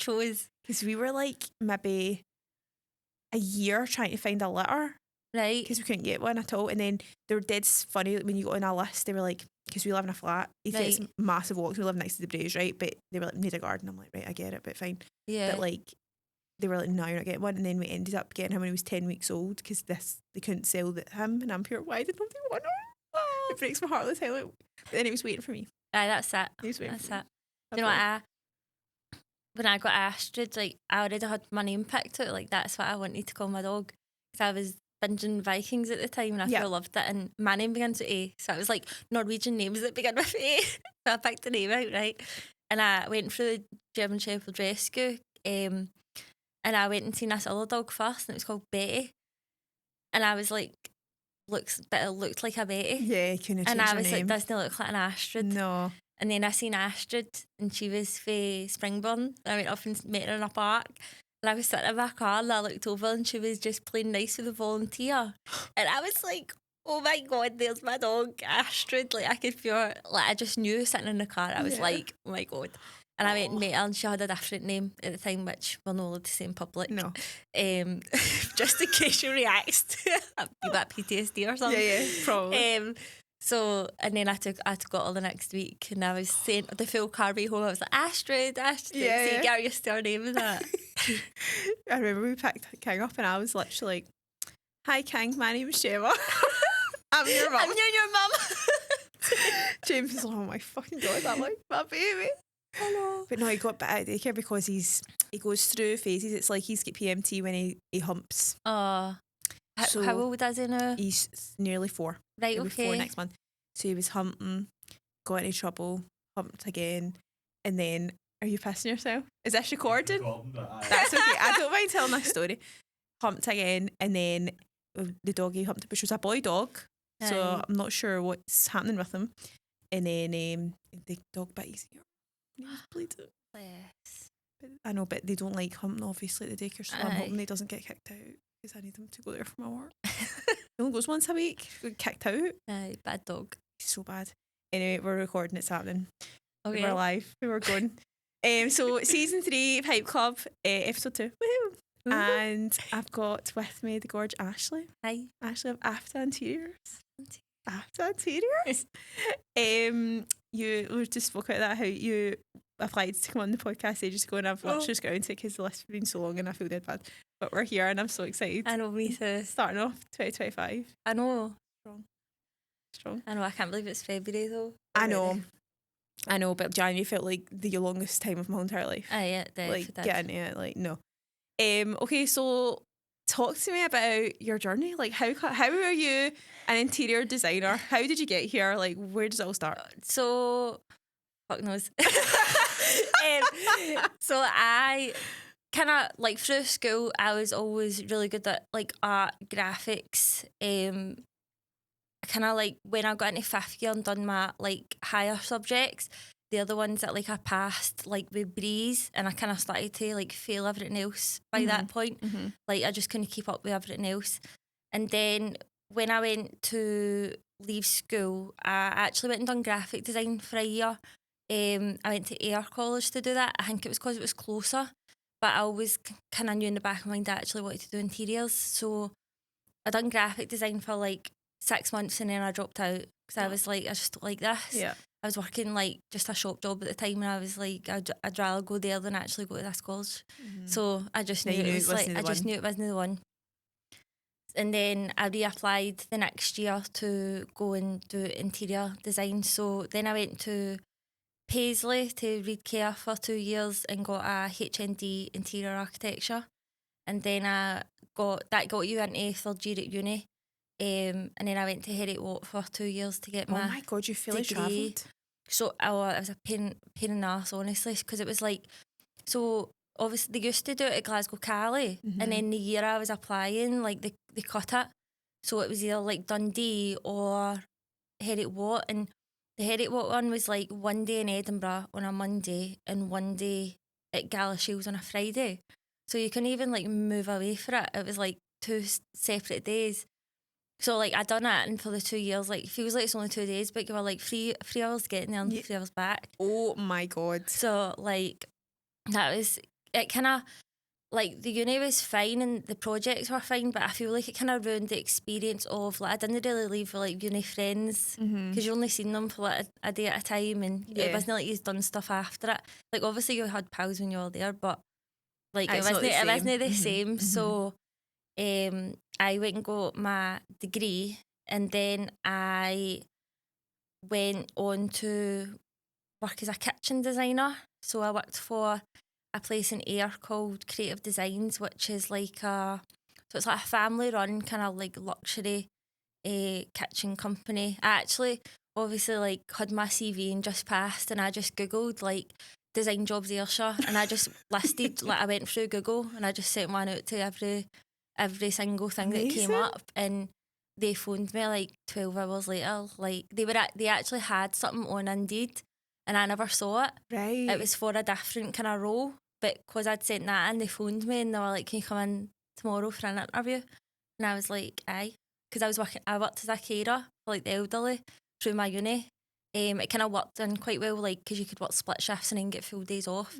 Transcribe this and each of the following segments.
chose. Because we were like maybe a year trying to find a litter. Right. Because we couldn't get one at all. And then they were dead funny when you got on a list, they were like, because we live in a flat, if Right. it's massive walks, we live next to the beige, right? But they were like, need a garden. I'm like, right, I get it, but fine. Yeah. But like, they were like, no, you're not getting one. And then we ended up getting him when he was 10 weeks old because they couldn't sell him. And I'm pure, why did nobody want him? It breaks my heart to tell it. But then he was waiting for me. Aye, that's it. He was waiting That's for me. it. Do you know what when I got Astrid, like, I already had my name picked out. Like, that's what I wanted to call my dog. Because I was binging Vikings at the time and I Yeah. still loved it. And my name begins with A. So it was like Norwegian names that begin with A. So I picked the name out, right? And I went through the German Shepherd Rescue. And I went and seen this other dog first and it was called Betty. And I was like, it looked like a Betty. Yeah, couldn't And change I her was name. like, doesn't it look like an Astrid? No. And then I seen Astrid and she was for Springburn. I went up and met her in a park. And I was sitting in my car and I looked over and she was just playing nice with a volunteer. And I was like, oh my God, there's my dog, Astrid. Like, I could feel her. Like, I just knew sitting in the car. I was like, oh my God. And I went and met her and she had a different name at the time, which we're not allowed to say in public. No. Just in case she reacts to a bit PTSD or something. Yeah, probably. So, and then I got her the next week and I was saying the full car ride home, I was like, Astrid, Yeah, so you get used to her name and that. I remember we picked King up and I was literally like, hi King, my name's Gemma. I'm your mum. I'm your mum. James is like, oh my fucking God, I'm like, my baby. I know. But no, he got bit out of daycare because he goes through phases. It's like he's got PMT when he humps. Oh. So how old is he now? He's nearly 4. Right, He'll be 4 okay. next month. So he was humping, got into trouble, humped again, and then, are you pissing yourself? Is this recorded? That's okay. I don't mind telling this story. Humped again, and then the dog he humped, which was a boy dog, so Aye. I'm not sure what's happening with him. And then the dog bit his ear. He was bleeding. Bless. But I know, but they don't like humping obviously at the daycare, so I'm Aye. hoping he doesn't get kicked out because I need him to go there for my work. He only goes once a week. Got kicked out. Aye, bad dog. He's so bad. Anyway, we're recording. It's happening. Okay. We're live. We were going. So season 3 Hype Club, episode 2. Woohoo! Woohoo. And I've got with me the gorge Ashley. Hi. Ashley of AFTA Interiors. AFTA Interiors. We just spoke about that, how you applied to come on the podcast ages ago, and I've literally just got into it because the list has been so long and I feel dead bad. But we're here and I'm so excited. I know, me too. Starting off 2025. I know. Strong. I know, I can't believe it's February though. I know, but January felt like the longest time of my whole entire life. Aye, yeah, definitely. Like, get into it, like, no. Okay, so talk to me about your journey. Like, how are you an interior designer? How did you get here? Like, where does it all start? So, fuck knows. So I kind of, like, through school, I was always really good at, like, art, graphics. Kind of, like, when I got into 5th year and done my, like, higher subjects, they're the ones that, like, I passed, like, with breeze, and I kind of started to, like, fail everything else by that point. Mm-hmm. Like, I just couldn't keep up with everything else. And then when I went to leave school, I actually went and done graphic design for a year. I went to Ayr College to do that. I think it was because it was closer, but I always kind of knew in the back of my mind I actually wanted to do interiors. So I done graphic design for like 6 months and then I dropped out because I was like, I just don't like this. Yeah. I was working like just a shop job at the time and I was like, I'd rather go there than actually go to this college. Mm-hmm. So I just Now knew you knew it was it like, wasn't I the just one. knew it wasn't the one. And then I reapplied the next year to go and do interior design. So then I went to Paisley to read care for 2 years and got a HND interior architecture. And then I got you into 3rd year at uni. And then I went to Heriot Watt for 2 years to get Oh my my God, you fully degree. travelled. So it was a pain in the arse, honestly, because it was like, so obviously they used to do it at Glasgow Cali, and then the year I was applying, like they cut it. So it was either like Dundee or Heriot Watt, and the Heriot Watt one was like one day in Edinburgh on a Monday and one day at Galashiels on a Friday. So you couldn't even like move away for it. It was like 2 separate days. So like I done it, and for the 2 years, like it feels like it's only 2 days, but you were like 3 hours getting there and 3 hours back. Oh my God. So like that was it kind of, like, the uni was fine and the projects were fine, but I feel like it kind of ruined the experience of, like, I didn't really leave with, like, uni friends because you only seen them for, like, a day at a time, and it wasn't like you'd done stuff after it. Like, obviously you had pals when you were there, but, like, it wasn't the same. So I went and got my degree, and then I went on to work as a kitchen designer. So I worked for a place in Ayr called Creative Designs, which is like it's like a family run kind of like luxury kitchen company. I actually obviously like had my CV and just passed, and I just googled like design jobs Ayrshire, and I just listed, like, I went through Google and I just sent one out to every single thing that came up, and they phoned me like 12 hours later. Like, they actually had something on Indeed and I never saw it. Right. It was for a different kind of role, but because I'd sent that in, they phoned me and they were like, can you come in tomorrow for an interview? And I was like, aye. Because I worked as a carer for like the elderly through my uni. It kind of worked in quite well, like, because you could work split shifts and then get full days off.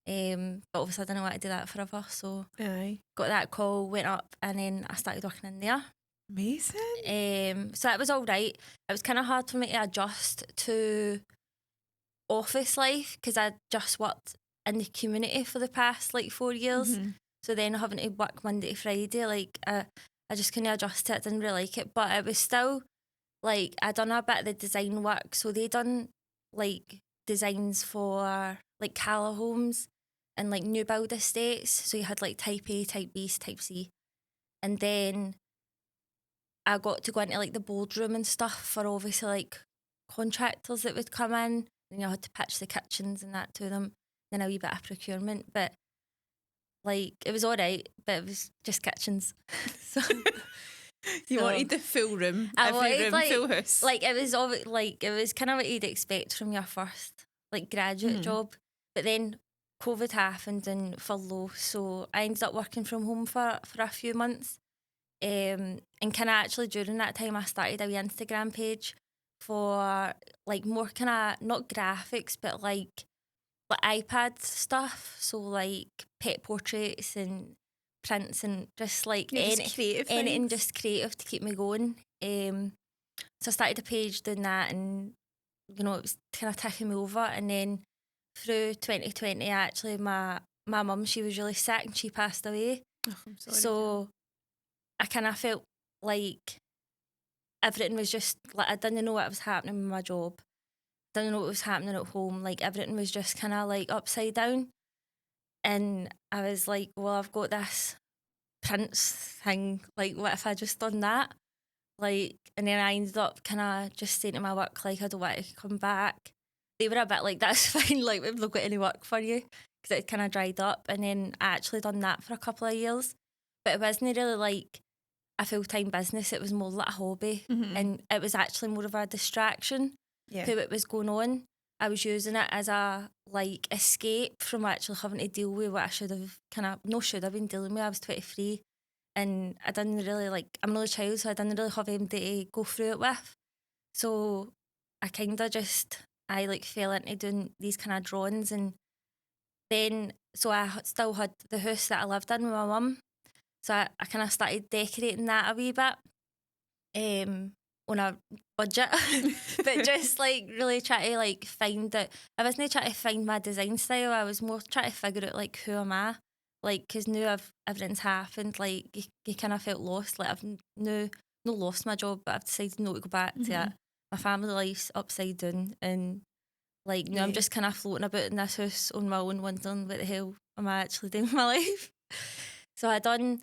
But obviously I didn't want to do that forever, so got that call, went up, and then I started working in there. Amazing. So that was all right. It was kind of hard for me to adjust to office life because I just worked in the community for the past like 4 years. So then having to work Monday to Friday, like I just couldn't adjust to it. Didn't really like it, but it was still like I done a bit of the design work. So they done like designs for like Cala homes and like new build estates. So you had like type A, type B, type C, and then I got to go into like the boardroom and stuff for obviously like contractors that would come in, and I had to pitch the kitchens and that to them, then a wee bit of procurement. But like it was all right, but it was just kitchens. So you wanted the full room, like, full house. Like it was kind of what you'd expect from your first like graduate job. But then COVID happened and furlough, so I ended up working from home for a few months. And kind of actually during that time I started a wee Instagram page for like more kind of not graphics but like iPad stuff, so like pet portraits and prints and just like anything just creative to keep me going. So I started a page doing that, and you know it was kind of ticking me over. And then through 2020 actually my mum, she was really sick and she passed away. I'm sorry. So I kind of felt like everything was just like I didn't know what was happening with my job, didn't know what was happening at home. Like everything was just kind of like upside down, and I was like, well, I've got this prints thing. Like, what if I just done that? Like, and then I ended up kind of just saying to my work, like, I don't want to come back. They were a bit like, that's fine. Like, we've not got any work for you, because it kind of dried up. And then I actually done that for a couple of years, but it wasn't really like a full-time business. It was more like a hobby, and it was actually more of a distraction to what was going on. I was using it as a like escape from actually having to deal with what I should have been dealing with. I was 23 and I didn't really I'm an only child, so I didn't really have anybody to go through it with. So I kind of I fell into doing these kind of drawings, and then so I still had the house that I lived in with my mum. So I kind of started decorating that a wee bit on a budget, but just really try to find out. I wasn't trying to find my design style. I was more trying to figure out who am I, because now everything's happened. You kind of felt lost. I've now not lost my job, but I've decided not to go back to it. My family life's upside down, and now I'm just kind of floating about in this house on my own, wondering what the hell am I actually doing with my life. So I done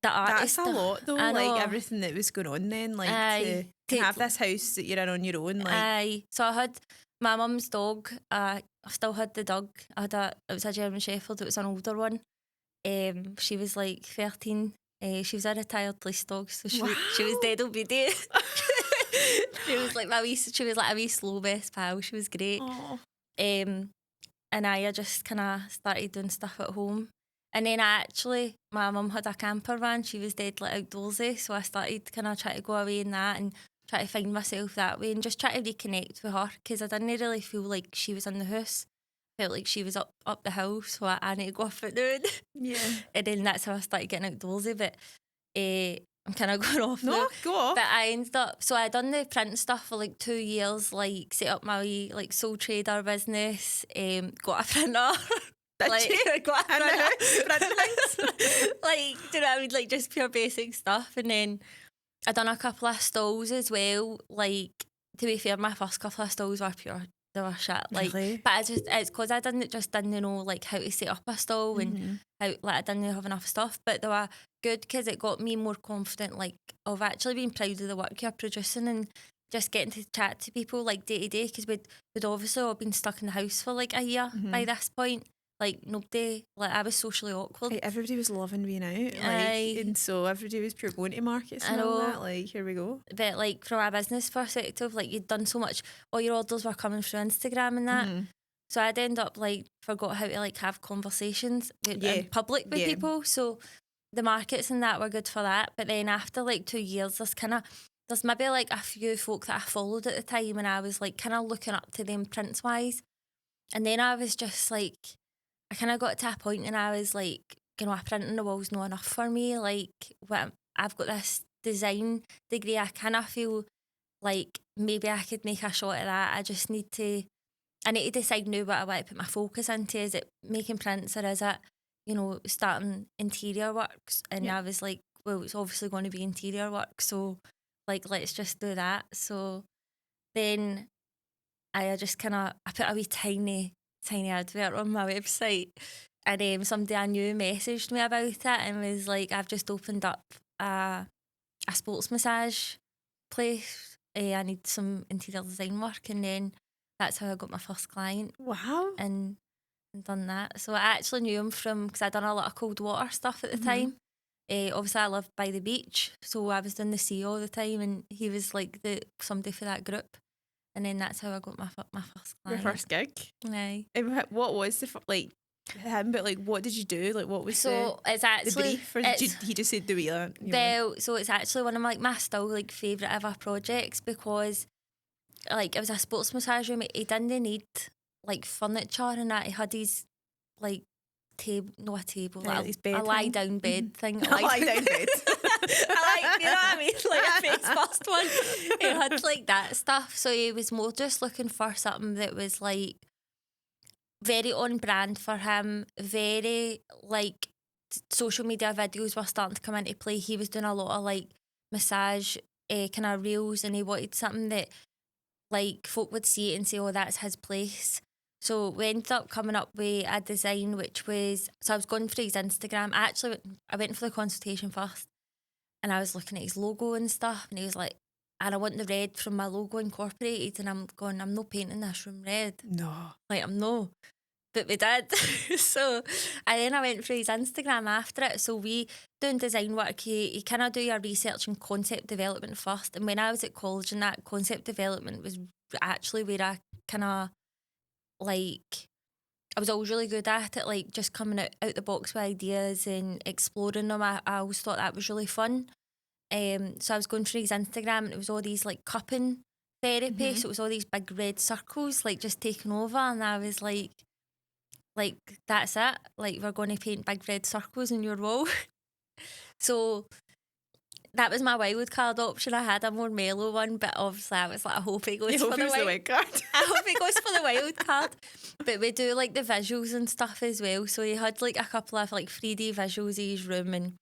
the artist. That's a lot though, everything that was going on then, to have this house that you're in on your own. Aye. So I had my mum's dog. I still had the dog. It was a German Shepherd. It was an older one. She was 13. She was a retired police dog, so she was dead obedient. She was a wee slow best pal. She was great. And I just kind of started doing stuff at home. And then my mum had a camper van. She was dead outdoorsy, so I started kind of trying to go away in that and try to find myself that way and just try to reconnect with her, because I didn't really feel like she was in the house. I felt like she was up the hill, so I need to go off it noon. Yeah. And then that's how I started getting outdoorsy. But I'm kind of going off No, now. go off. But I ended up, so I done the print stuff for like 2 years, like set up my wee like sole trader business, got a printer. Got a printer. Like, do you know what I mean? Like just pure basic stuff. And then I done a couple of stalls as well. Like, to be fair, my first couple of stalls were pure, they were shit. Like, Really? but it's because I didn't know like how to set up a stall and how, like, I didn't have enough stuff. But they were good because it got me more confident, like, of actually being proud of the work you're producing and just getting to chat to people like day to day, because we'd obviously all been stuck in the house for like a year by this point. Like, nobody, like, I was socially awkward. Everybody was loving being out, like, and so everybody was pure going to markets and all that. Like, here we go. But like, from a business perspective, like, you'd done so much, all your orders were coming through Instagram and that. So I'd end up like forgot how to like have conversations in public with people. So the markets and that were good for that. But then after like 2 years, there's maybe like a few folk that I followed at the time, and I was like kind of looking up to them prints wise. And then I was just like, I kind of got to a point and I was like, you know, a print on the wall's not enough for me. Like, I've got this design degree. I kind of feel like maybe I could make a shot at that. I need to decide now what I want to put my focus into. Is it making prints, or is it, you know, starting interior works? And I was like, well, it's obviously going to be interior work. So, like, let's just do that. So then I just kind of, I put a wee tiny advert on my website, and somebody I knew messaged me about it and was like, I've just opened up a sports massage place. I need some interior design work, and then that's how I got my first client. Wow. And done that. So I actually knew him because I'd done a lot of cold water stuff at the time. Obviously I lived by the beach, so I was doing the sea all the time, and he was like somebody for that group. And then that's how I got my first client. Your first gig? Aye. And what was the him? But like, what did you do? Like, what was it's actually the brief? He just said the wheel. Well, so it's actually one of my still like favourite ever projects, because like it was a sports massage room. He didn't need like furniture and that. He had his like table, not a table, like a lie down bed thing. A lie down bed. You know what I mean? Like a face first one. He had like that stuff. So he was more just looking for something that was like very on brand for him. Very like social media videos were starting to come into play. He was doing a lot of like massage kind of reels, and he wanted something that like folk would see it and say, oh, that's his place. So we ended up coming up with a design which was, so I was going through his Instagram. I went for the consultation first, and I was looking at his logo and stuff, and he was like, and I want the red from my logo incorporated, and I'm going, I'm not painting this room red. No. Like, I'm no. But we did. So, and then I went through his Instagram after it. So we doing design work, you kind of do your research and concept development first. And when I was at college, and that concept development was actually where I kind of like, I was always really good at it, like just coming out the box with ideas and exploring them. I always thought that was really fun. So I was going through his Instagram, and it was all these like cupping therapy. So it was all these big red circles like just taking over, and I was like that's it. Like, we're going to paint big red circles in your wall. So that was my wild card option. I had a more mellow one, but obviously I was like, I hope he goes for the wild card. I hope he goes for the wild card. But we do like the visuals and stuff as well. So he had like a couple of like 3D visuals of his room, and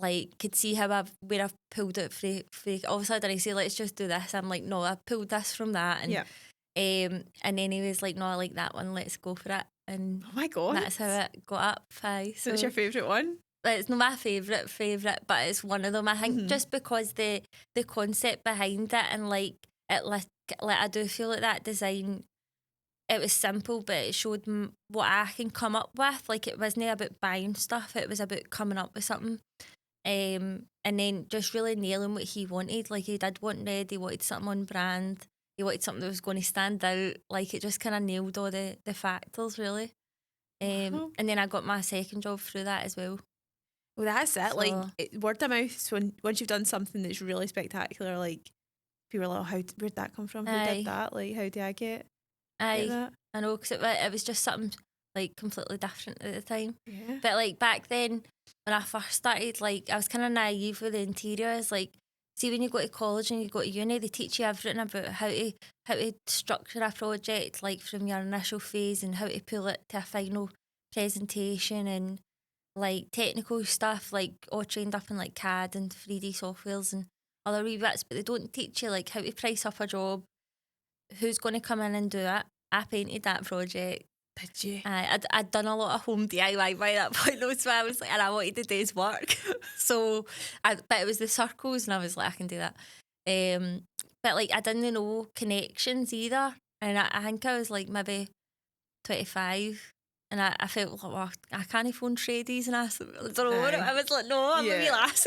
like could see how where I've pulled it from. Obviously I didn't say let's just do this. I'm like, no, I pulled this from that, and and then he was like, no, I like that one, let's go for it. And oh my god, that's how it got up. So it's your favourite one? It's not my favourite, but it's one of them. I think just because the concept behind it, and like it, like I do feel like that design, it was simple, but it showed what I can come up with. Like, it wasn't about buying stuff; it was about coming up with something. And then just really nailing what he wanted. Like, he did want red. He wanted something on brand. He wanted something that was going to stand out. Like, it just kind of nailed all the factors, really. And then I got my second job through that as well. Well, that's it. So, like, word of mouth. So once you've done something that's really spectacular, like, people are like, where'd that come from? Who did that? Like, how did I get that? I know, because it was just something like completely different at the time. Yeah. But like back then, when I first started, like I was kind of naive with the interiors. Like, see, when you go to college and you go to uni, they teach you everything about how to structure a project, like from your initial phase and how to pull it to a final presentation, and like technical stuff, like all trained up in like CAD and 3D softwares and other wee bits. But they don't teach you like how to price up a job, who's going to come in and do it. I painted that project. Did you? I'd done a lot of home DIY by that point though, so I was like, and I wanted the day's work. But it was the circles, and I was like, I can do that. But like I didn't know connections either, and I think I was like maybe 25, and I felt like, well, I can't phone tradies and ask them. I don't know what I was like, no, I'm a wee lass.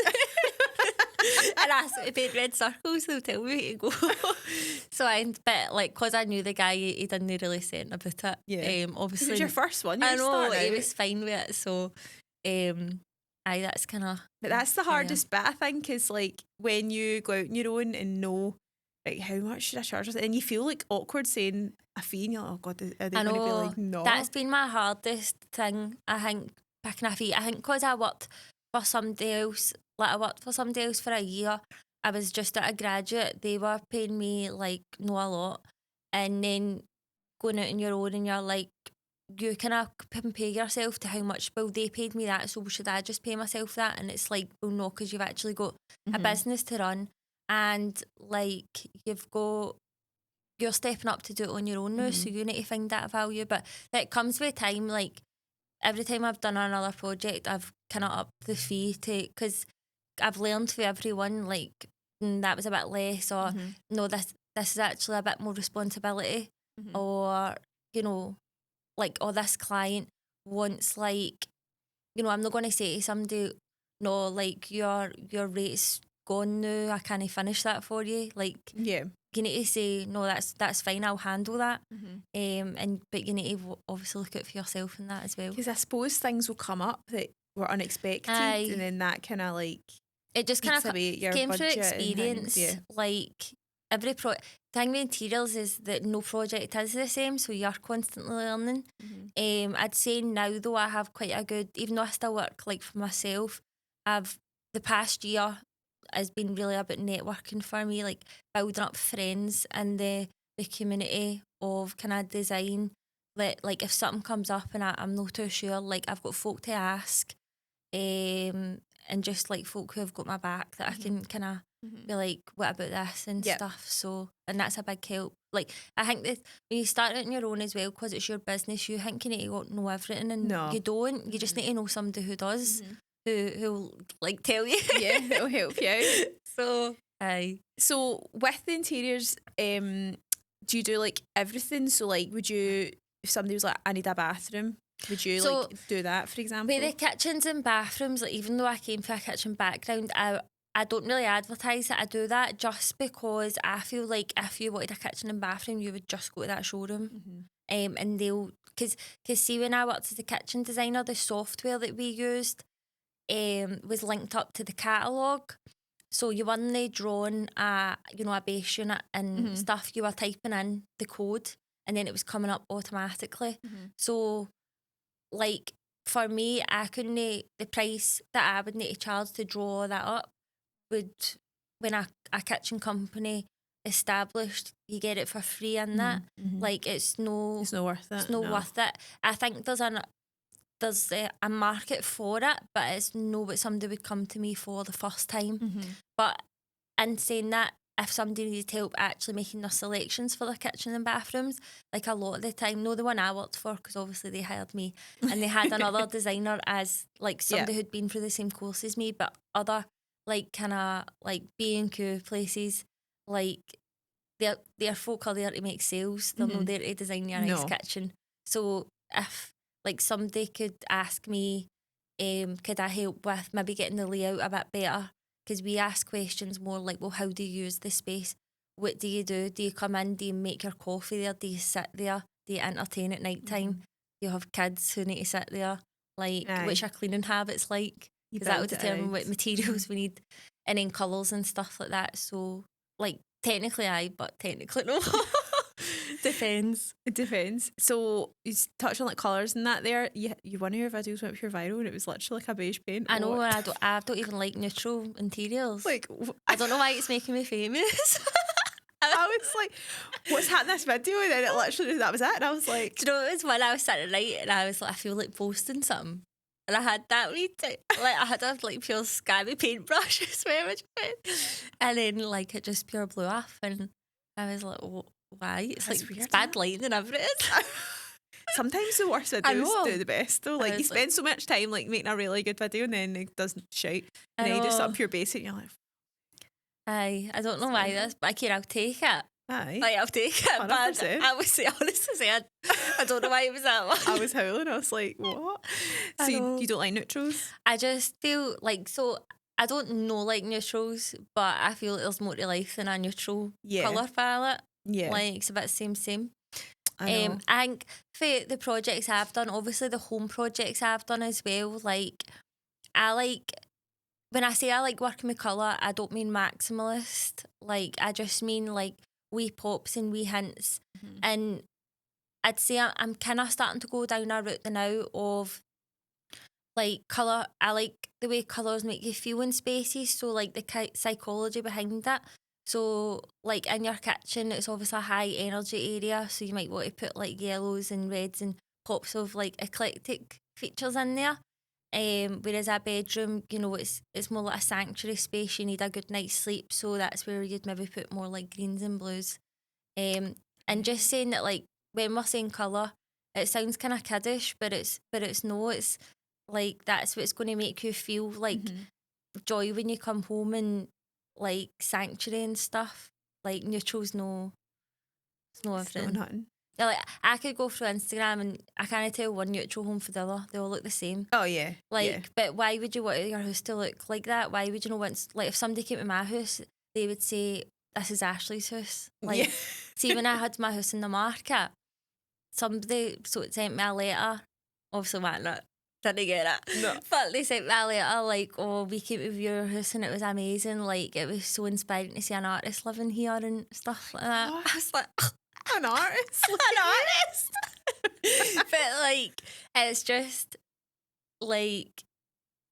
And ask them to paint red circles, they'll tell me where to go. But like, because I knew the guy, he didn't really say anything about it. Yeah. Obviously. It was your first one. I know, he was fine with it. So, that's kind of. But that's the hardest bit, I think, is like when you go out on your own and know, like, how much should I charge us? And you feel like awkward saying a fee, and you're like, oh God, are they going to be like, no? That's been my hardest thing, I think, picking a fee. I think because I worked for somebody else, for a year. I was just at a graduate. They were paying me like no a lot, and then going out on your own, and you're like, you kind of compare yourself to how much. Well, they paid me that, so should I just pay myself that? And it's like, well, no, because you've actually got a business to run, and like you're stepping up to do it on your own now, so you need to find that value. But that comes with time. Like every time I've done another project, I've kind of upped the fee because I've learned for everyone, like, that was a bit less, or no, this is actually a bit more responsibility, or, you know, like, or this client wants, like, you know, I'm not going to say to somebody, no, like, your rate's gone now, I can't finish that for you. Like, yeah, you need to say, no, that's fine, I'll handle that. But you need to obviously look out for yourself in that as well. Because I suppose things will come up that were unexpected, and then that kind of like, it just kind of came through experience. Like every thing with interiors is that no project is the same, so you're constantly learning. I'd say now though, I have quite a good, even though I still work like for myself, the past year has been really about networking for me, like building up friends in the community of kind of design. That like if something comes up and I'm not too sure, like I've got folk to ask, and just like folk who have got my back that I can kind of be like, what about this and stuff. So, and that's a big help. Like I think that when you start out on your own as well, because it's your business, you think you need to know everything, and you don't. You just need to know somebody who does, who'll like tell you. Yeah, it'll help you out. So, So with the interiors, do you do like everything? So like, would you, if somebody was like, I need a bathroom, would you like do that, for example? With the kitchens and bathrooms, like even though I came from a kitchen background, I don't really advertise it. I do that just because I feel like if you wanted a kitchen and bathroom, you would just go to that showroom. And they'll, because see, when I worked as a kitchen designer, the software that we used was linked up to the catalogue. So you weren't drawing a beige unit and stuff. You were typing in the code, and then it was coming up automatically. So, like, for me, I couldn't, the price that I would need to charge to draw that up would, when a kitchen company established, you get it for free in that. Like, it's not worth it. It's not worth it. I think there's a market for it, but it's not what somebody would come to me for the first time. But in saying that, if somebody needed help actually making their selections for their kitchen and bathrooms, like a lot of the time, no, the one I worked for, because obviously they hired me, and they had another designer as like somebody who'd been through the same course as me, but other like kind of like B&Q places, like their folk are there to make sales. They're not there to design your nice kitchen. So if like somebody could ask me, could I help with maybe getting the layout a bit better? Because we ask questions more like, well, how do you use the space? What do you do? Do you come in? Do you make your coffee there? Do you sit there? Do you entertain at night time? Do you have kids who need to sit there? Like, what's your cleaning habits like? Because that would determine what materials we need. And then colours and stuff like that. So, like, technically but technically no. Depends. It depends. So you touched on like colours and that there. One of your videos went pure viral and it was literally like a beige paint. I know, and I don't even like neutral interiors. Like, I don't know why it's making me famous. I was like, what's happened in this video? And then it literally, that was it. And I was like, do you know, it was when I was sitting right and I was like, I feel like posting something. And I had that I had a like pure scabby paintbrush, I swear, and then like it just pure blew off, and I was like, why? It's That's like weird, it's bad lighting and everything. sometimes the worst videos do the best though. Like you spend so much time like making a really good video and then it doesn't shite. And then you do something pure basic and you're like, I don't know why this, but I'll take it. Aye. Like, I'll take it. 100%. But I would say, honestly say, I don't know why it was that one. I was howling. I was like, what? So you don't like neutrals? I just feel like, so I don't know like neutrals, but I feel like there's more to life than a neutral colour palette. Yeah. Like, it's a bit same. I think for the projects I've done, obviously the home projects I've done as well, like, when I say I like working with colour, I don't mean maximalist. Like, I just mean like wee pops and wee hints. Mm-hmm. And I'd say I'm kind of starting to go down a route now of like colour. I like the way colours make you feel in spaces. So like the psychology behind it. So like in your kitchen, it's obviously a high energy area. So you might want to put like yellows and reds and pops of like eclectic features in there. Whereas a bedroom, you know, it's more like a sanctuary space. You need a good night's sleep, so that's where you'd maybe put more like greens and blues. And just saying that, like when we're saying colour, it sounds kind of kiddish, but it's no, it's like that's what's going to make you feel like joy when you come home and like sanctuary and stuff. Like neutrals, no, it's no everything. Nothing. Yeah, like I could go through Instagram and I can't tell one neutral home for the other. They all look the same. Oh yeah. Like, but why would you want your house to look like that? Why would you know once? Like, if somebody came to my house, they would say, "This is Ashley's house." Like, see, when I had my house in the market, somebody sent me a letter. Obviously, didn't get it. No. But they sent me a letter like, "Oh, we came to view your house and it was amazing. Like, it was so inspiring to see an artist living here and stuff like that." I was like. An artist. But like it's just like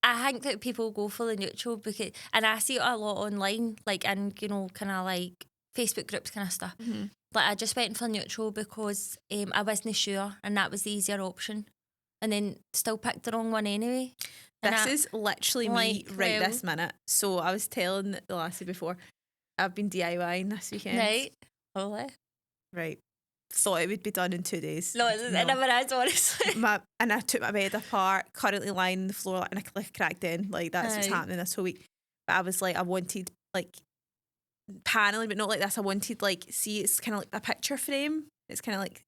I think that people go for the neutral because, and I see it a lot online, like in, you know, kind of like Facebook groups kind of stuff. Mm-hmm. Like I just went for neutral because I wasn't sure and that was the easier option, and then still picked the wrong one anyway. This is literally me this minute. So I was telling the lassie before, I've been DIYing this weekend. Right. Holy. Right. Thought it would be done in 2 days. No, it never is, honestly. And I took my bed apart, currently lying on the floor and I cracked in. Like, that's what's happening this whole week. But I was like, I wanted, like, paneling, but not like this. I wanted, like, see, it's kind of like a picture frame. It's kind of like...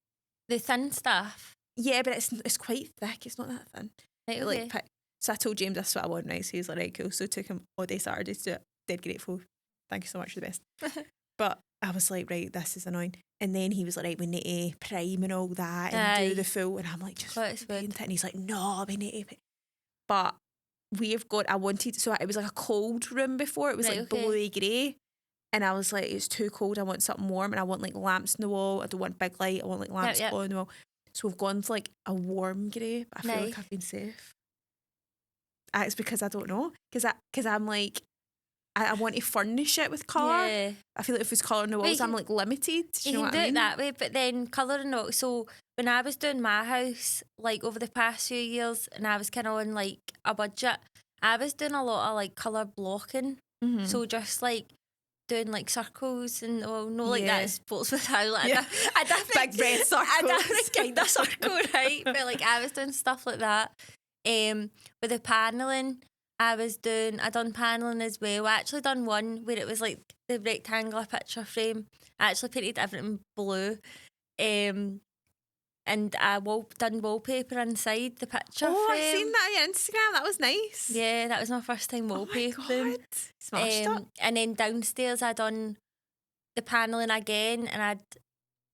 The thin stuff? Yeah, but it's quite thick. It's not that thin. Right, okay. Like, so I told James this is what I want, right? So he was like, right, cool. So it took him all day Saturday to do it. Dead grateful. Thank you so much, you're the best. But I was like, right, this is annoying. And then he was like, right, we need to prime and all that and do the full. And I'm like, just paint it. And he's like, no, we need to. But we've got, so it was like a cold room before. It was like bluey grey. And I was like, it's too cold. I want something warm. And I want like lamps on the wall. I don't want big light. I want like lamps on the wall. So we've gone for like a warm grey. But I feel like I've been safe. It's because I don't know. Because I'm like, I want to furnish it with colour. Yeah. I feel like if it's colour on the walls, I'm like limited. Do you know what I mean? You can do it that way, but then colour in the walls. So when I was doing my house, like over the past few years, and I was kind of on like a budget, I was doing a lot of like colour blocking. Mm-hmm. So just like doing like circles and like that sports with how like a different big red circles. A different kind of circle, right? But like I was doing stuff like that. With the panelling, I done panelling as well. I actually done one where it was like the rectangular picture frame. I actually painted everything blue. And I done wallpaper inside the picture frame. I've seen that on your Instagram. That was nice. Yeah, that was my first time wallpapering. Oh my God. Smashed up. And then downstairs I done the panelling again, and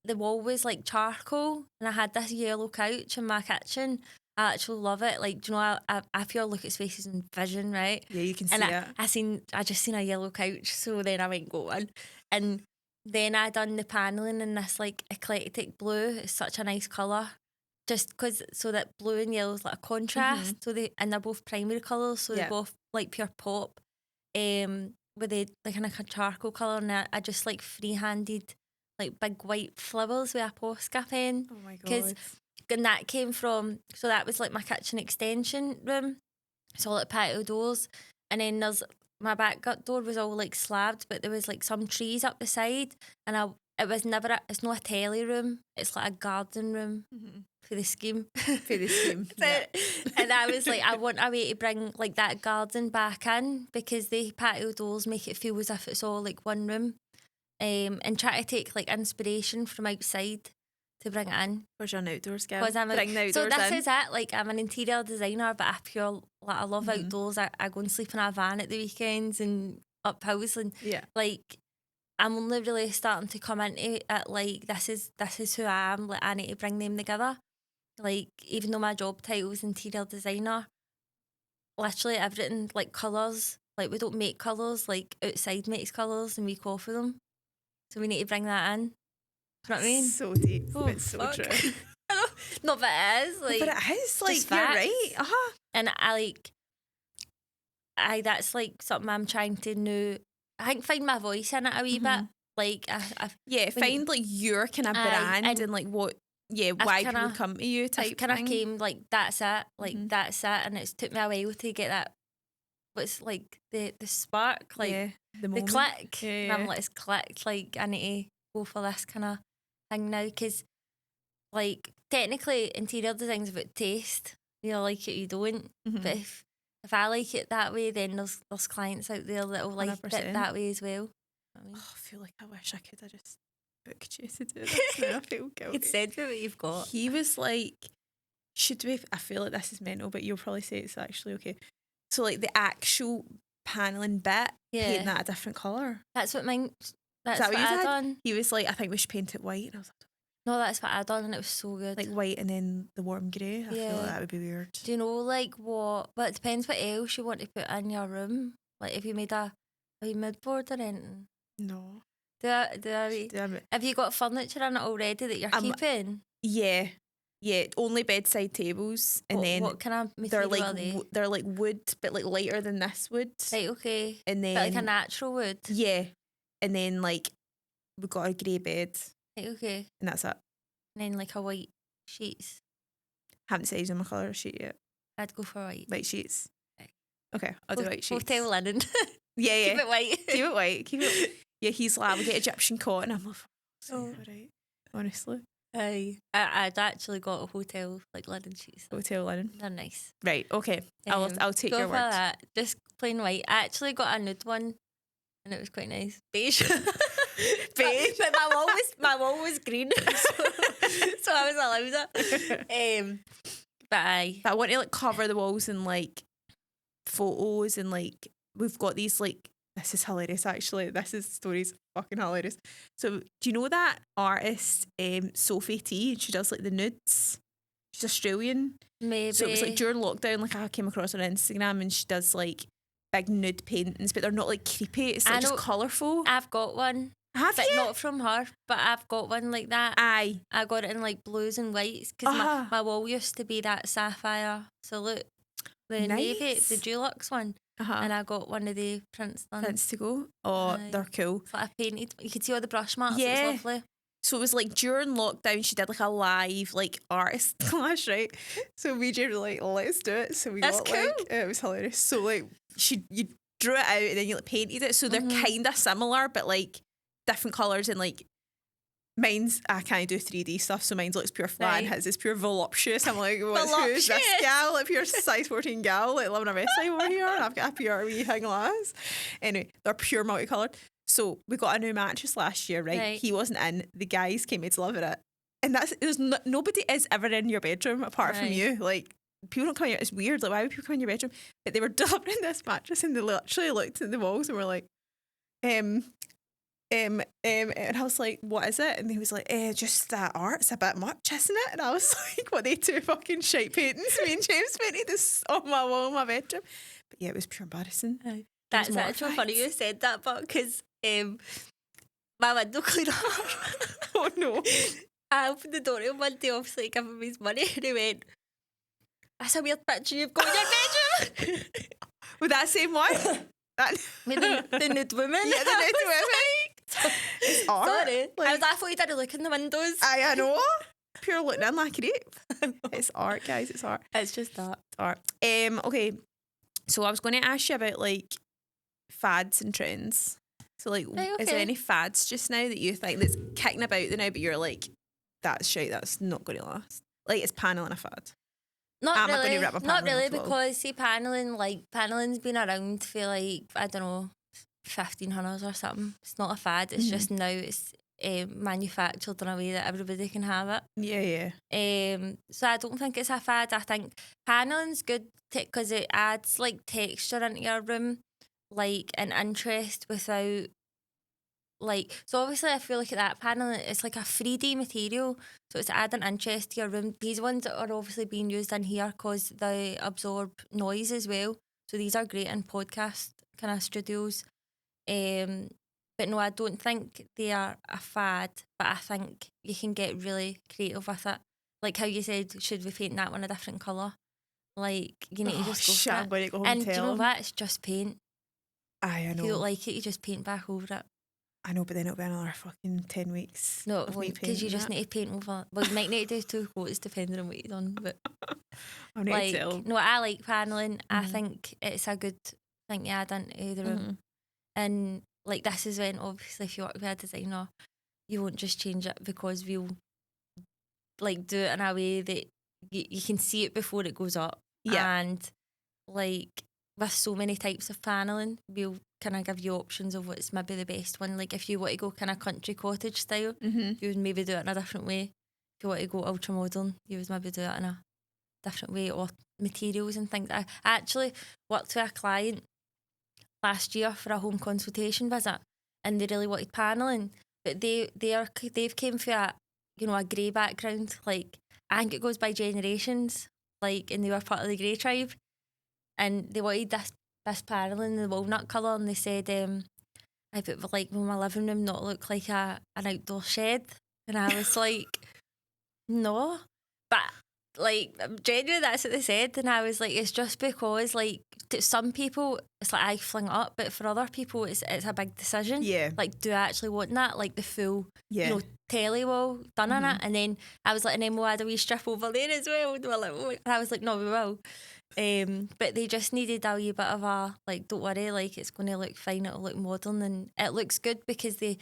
the wall was like charcoal, and I had this yellow couch in my kitchen. I actually love it. Like, do you know, I feel look at spaces in vision, right? Yeah, you can see it. I just seen a yellow couch, so then I went got one. And then I done the panelling in this like eclectic blue. It's such a nice colour. Just because, so that blue and yellow is like a contrast. So they're both primary colours, so they're both like pure pop. With the like kind of charcoal colour, and I just like free-handed like big white flowers with a Posca pen. Oh my god! And that came from, so that was like my kitchen extension room. So like patio doors, and then there's my back door was all like slabbed, but there was like some trees up the side, and it was never it's not a telly room, it's like a garden room for the scheme. For the scheme. And I was like, I want a way to bring like that garden back in, because the patio doors make it feel as if it's all like one room, and try to take like inspiration from outside to bring it in. Because you're an outdoors girl. Bring the outdoors so this in. is it. Like, I'm an interior designer, but I love outdoors. I go and sleep in a van at the weekends and up hills, and like I'm only really starting to come into it. Like, this is who I am. Like, I need to bring them together. Like, even though my job title is interior designer, literally everything, like colours. Like, we don't make colours. Like, outside makes colours and we call for them. So we need to bring that in. You know what I mean? So deep. It's so true. No, but it is. Like, but it is. Like, you're right. And that's like something I'm trying to know. I think find my voice in it a wee bit. Like, find like your kind of brand and like what, why people come to you type kind of thing. came like, that's it. Like, that's it. And it's took me a while to get that. What's like the spark, like the click. And I'm like, it's clicked. Like, I need to go for this kind of thing now, because like technically interior design's about taste. You like it, you don't. But if I like it that way, then there's clients out there that'll like 100%. It that way as well. I feel like I wish I could have just booked you to do this. Now I feel guilty. You'd said what you've got. He was like, should we? I feel like this is mental, but you'll probably say it's actually okay. So like the actual paneling bit, paint that a different colour. That's what mine. That's what I done. He was like, I think we should paint it white, and I was like, no, that's what I done, and it was so good. Like white and then the warm grey. I feel like that would be weird. Do you know like what? But it depends what else you want to put in your room. Like, if you made a mood board or anything. No. Have you got furniture in it already that you're keeping? Yeah. Only bedside tables, and then what kind of material are they? They're like wood, but like lighter than this wood. Right, okay. And then but like a natural wood. Yeah, and then like we've got a grey bed. Right, okay. And that's it. And then like a white sheets. Haven't decided on my colour sheet yet. I'd go for white. White sheets. Right. Okay, I'll do white sheets. Hotel linen. Yeah. Keep it white. Keep it white. Yeah, he's like, we'll get Egyptian cotton. I'm like, all right. Honestly. I'd actually got a hotel like linen sheets. Hotel linen. They're nice. Right, okay. I'll take your word. Go for that. Just plain white. I actually got a nude one, and it was quite nice. Beige. Beige. But my wall was green, so I was allowed it. But I want to like cover the walls in like photos, and like we've got these like, this is hilarious actually. This story's fucking hilarious. So do you know that artist Sophie T? She does like the nudes. She's Australian. Maybe. So it was like during lockdown, like I came across her on Instagram, and she does like big nude paintings, but they're not like creepy. It's like just colourful. I've got one. Have you? Not from her, but I've got one like that. Aye. I got it in like blues and whites, because my wall used to be that sapphire salute, the navy, the Dulux one. And I got one of the prints done. Prints to go. Oh, they're cool. It's like I painted. You could see all the brush marks. Yeah. It was lovely. So it was like during lockdown, she did like a live like artist class, right? So we just were like, let's do it. So we got cool. Like, it was hilarious. So like you drew it out and then you like painted it. So they're kind of similar, but like different colours, and like mine's, I can't do 3D stuff, so mine looks pure flat and his is pure voluptuous. I'm like, who's this gal? Like pure size 14 gal, like living her best life over here. And I've got a pure wee thing glass. Anyway, they're pure multicoloured. So we got a new mattress last year, right? He wasn't in. The guys came in to deliver it. And nobody is ever in your bedroom apart from you. Like, people don't come in. It's weird. Like, why would people come in your bedroom? But they were delivering this mattress, and they literally looked at the walls and were like, and I was like, what is it? And he was like, just that art, it's a bit much, isn't it? And I was like, what, they two fucking shite paintings? Me and James painted this on my wall in my bedroom. But yeah, it was pure embarrassing. That's actually funny you said that, but because my window cleaner. Oh no. I opened the door to him one day, obviously giving me his money, and he went, "That's a weird picture you've got in your bedroom." With that same one? That With the nude woman. Yeah, the nude women. It's art. Sorry. I thought you didn't look in the windows. I know. Pure looking in like a rape. It's art, guys. It's art. It's just that. It's art. Okay. So I was going to ask you about like fads and trends. So like, is there any fads just now that you think that's kicking about now, but you're like, that's shite, that's not going to last? Like, is paneling a fad? Not Am I really. gonna rip my Not paneling really, off the wall? because see, paneling's been around for like, I don't know, 1500s or something. It's not a fad. It's just now it's manufactured in a way that everybody can have it. Yeah. So I don't think it's a fad. I think paneling's good because it adds like texture into your room, like an interest without like. So obviously, I feel like that paneling, it's like a 3D material, so it's adding interest to your room. These ones are obviously being used in here because they absorb noise as well. So these are great in podcast kind of studios. But no, I don't think they are a fad, but I think you can get really creative with it. Like how you said, should we paint that one a different colour? Like, you need to just go for I'm it. going to go home And and do you tell know him. what? It's just paint. I know. If you don't like it, you just paint back over it. I know, but then it'll be another fucking 10 weeks. No, it of me won't, because you painting just it. need to paint over. Well, you might need to do 2 coats depending on what you've done. But I need like, to tell him. no, I like paneling. I think it's a good thing to add into the room. And like, this is when obviously if you work with a designer, you won't just change it because we'll like do it in a way that you can see it before it goes up. Yeah. And like with so many types of paneling, we'll kind of give you options of what's maybe the best one. Like if you want to go kind of country cottage style, you would maybe do it in a different way. If you want to go ultra modern, you would maybe do it in a different way, or materials and things. I actually worked with a client last year for a home consultation visit, and they really wanted paneling, but they've came from a grey background. Like, I think it goes by generations. Like, and they were part of the grey tribe, and they wanted this paneling, the walnut colour, and they said, I would like my living room not look like an outdoor shed, and I was like, no, but like genuinely that's what they said, and I was like, it's just because like to some people it's like I fling it up, but for other people it's a big decision. Yeah. Like, do I actually want that? Like the full, Yeah. telly wall done in it, and then I was like, and then we'll add a wee strip over there as well. And I was like, no, we will. But they just needed a wee bit of a like, don't worry, like it's going to look fine, it'll look modern, and it looks good because it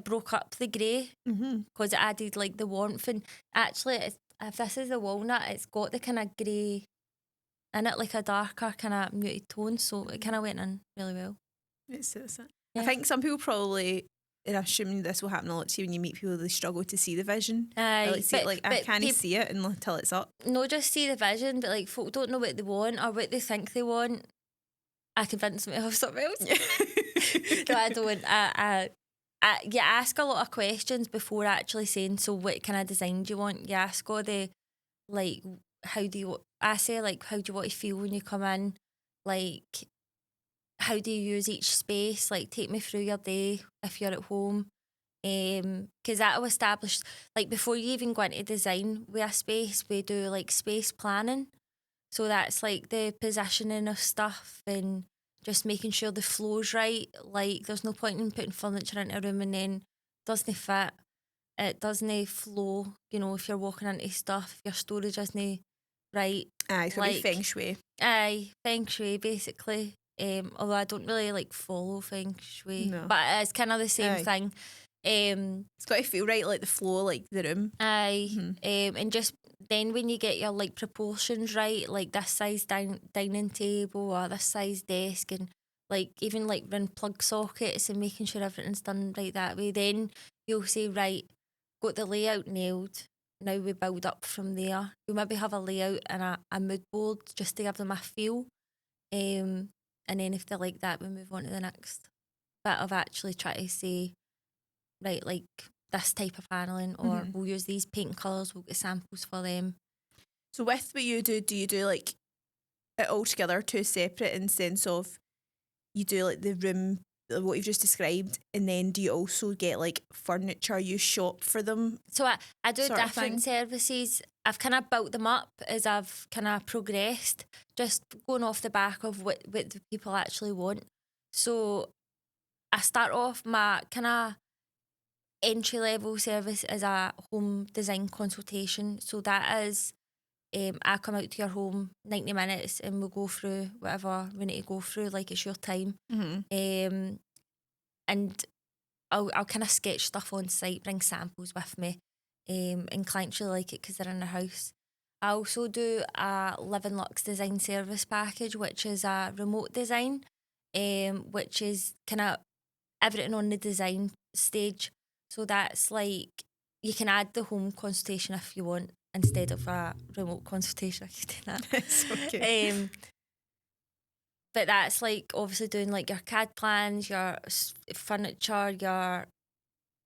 broke up the grey because it added like the warmth. And actually, if this is the walnut, it's got the kind of grey in it, like a darker kind of muted tone, so it kind of went in really well. It's it. Yeah. I think some people probably, and I'm assuming this will happen a lot to you when you meet people, they struggle to see the vision. I can't see it until it's up. No, just see the vision, but like folk don't know what they want or what they think they want. I convince them to have something else. No, I don't. You ask a lot of questions before actually saying, so what kind of design do you want? You ask all the, like, how do you want to feel when you come in? Like, how do you use each space? Like, take me through your day if you're at home. Because that'll establish, like, before you even go into design with a space, we do, like, space planning. So that's, like, the positioning of stuff and just making sure the flow's right. Like, there's no point in putting furniture into a room and then it doesn't fit. It doesn't flow, if you're walking into stuff, if your storage isn't right. It's going to be feng shui. Feng shui, basically. Although I don't really, like, follow feng shui. No. But it's kind of the same thing. It's got to feel right, like the flow, like the room. And just then when you get your like proportions right, like this size dining table or this size desk, and like even like run plug sockets and making sure everything's done right that way, then you'll say, right, got the layout nailed, now we build up from there. You'll maybe have a layout and a mood board just to give them a feel, and then if they like that, we move on to the next bit of actually trying to say, right, like this type of paneling, or we'll use these paint colours, we'll get samples for them. So with what you do you do like it all together, two separate in sense of you do like the room what you've just described, and then do you also get like furniture you shop for them? So I do sort of different thing? services. I've kind of built them up as I've kind of progressed, just going off the back of what the people actually want. So I start off my kind of entry level service as a home design consultation. So that is, I come out to your home 90 minutes and we'll go through whatever we need to go through, like it's your time. And I'll kind of sketch stuff on site, bring samples with me, and clients really like it because they're in their house. I also do a Living Lux design service package, which is a remote design, which is kind of everything on the design stage. So that's like, you can add the home consultation if you want instead of a remote consultation. I could do that. It's okay. But that's like obviously doing like your CAD plans, your furniture, your